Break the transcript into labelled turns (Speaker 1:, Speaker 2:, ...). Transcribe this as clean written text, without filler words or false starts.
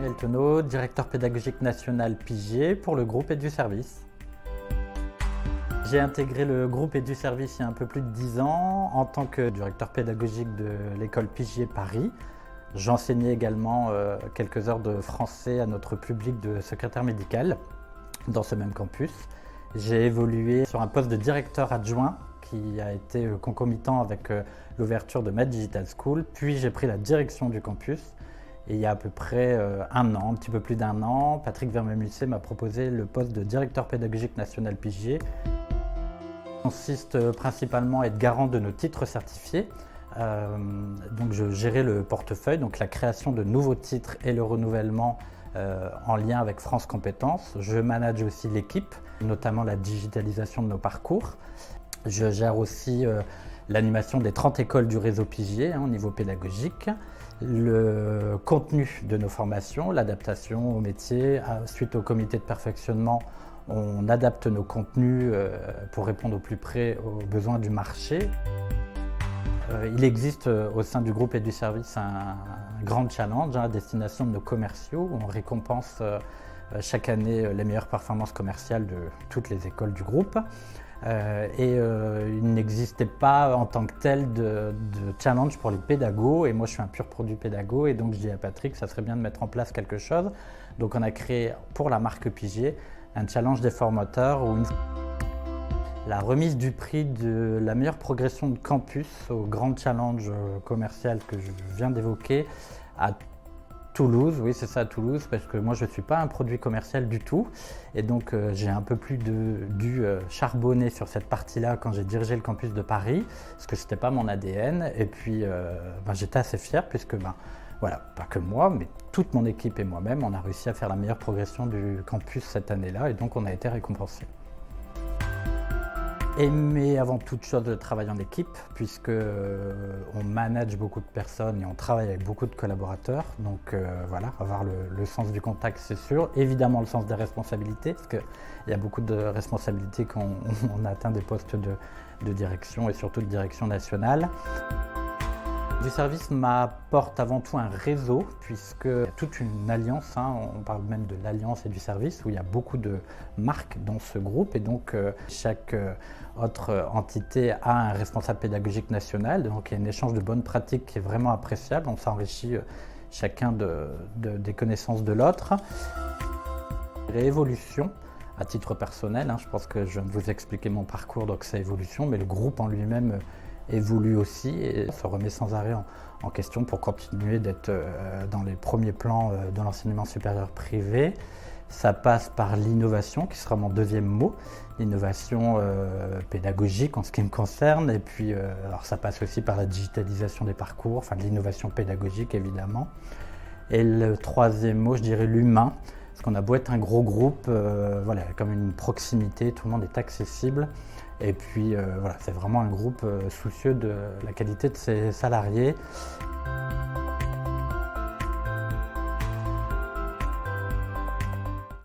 Speaker 1: Samuel Tonneau, directeur pédagogique national Pigier pour le groupe EduService. J'ai intégré le groupe EduService il y a un peu plus de 10 ans en tant que directeur pédagogique de l'école Pigier Paris. J'enseignais également quelques heures de français à notre public de secrétaire médical dans ce même campus. J'ai évolué sur un poste de directeur adjoint qui a été concomitant avec l'ouverture de ma Digital School. Puis j'ai pris la direction du campus. Et il y a à peu près un an, un petit peu plus d'un an, Patrick Vermeuil-Musset m'a proposé le poste de directeur pédagogique national Pigier. Consiste principalement à être garant de nos titres certifiés. Donc je gérais le portefeuille, donc la création de nouveaux titres et le renouvellement en lien avec France Compétences. Je manage aussi l'équipe, notamment la digitalisation de nos parcours. Je gère aussi l'animation des 30 écoles du réseau Pigier au niveau pédagogique, le contenu de nos formations, l'adaptation au métier. Suite au comité de perfectionnement, on adapte nos contenus pour répondre au plus près aux besoins du marché. Il existe au sein du groupe EduService un grand challenge à destination de nos commerciaux où on récompense chaque année les meilleures performances commerciales de toutes les écoles du groupe. Il n'existait pas en tant que tel de challenge pour les pédagogues et moi je suis un pur produit pédago et donc je dis à Patrick ça serait bien de mettre en place quelque chose. Donc on a créé pour la marque Pigier un challenge des formateurs où la remise du prix de la meilleure progression de campus au grand challenge commercial que je viens d'évoquer à Toulouse, oui c'est ça à Toulouse, parce que moi je ne suis pas un produit commercial du tout et donc j'ai un peu plus dû charbonner sur cette partie-là quand j'ai dirigé le campus de Paris, parce que ce n'était pas mon ADN et puis j'étais assez fier puisque voilà, pas que moi, mais toute mon équipe et moi-même, on a réussi à faire la meilleure progression du campus cette année-là et donc on a été récompensés. Aimer avant toute chose le travail en équipe puisque on manage beaucoup de personnes et on travaille avec beaucoup de collaborateurs. Donc voilà, avoir le sens du contact c'est sûr. Évidemment le sens des responsabilités parce qu'il y a beaucoup de responsabilités quand on atteint des postes de direction et surtout de direction nationale. EduService m'apporte avant tout un réseau puisqu'il y a toute une alliance, on parle même de l'alliance EduService où il y a beaucoup de marques dans ce groupe et donc chaque autre entité a un responsable pédagogique national, donc il y a un échange de bonnes pratiques qui est vraiment appréciable, on s'enrichit chacun des connaissances de l'autre. Réévolution. À titre personnel, je pense que je viens de vous expliquer mon parcours, donc c'est évolution, mais le groupe en lui-même évolue aussi et se remet sans arrêt en question pour continuer d'être dans les premiers plans de l'enseignement supérieur privé. Ça passe par l'innovation, qui sera mon deuxième mot, l'innovation pédagogique en ce qui me concerne, et puis alors ça passe aussi par la digitalisation des parcours, enfin de l'innovation pédagogique évidemment. Et le troisième mot, je dirais l'humain, parce qu'on a beau être un gros groupe, voilà, comme une proximité, tout le monde est accessible. Et puis voilà, c'est vraiment un groupe soucieux de la qualité de ses salariés.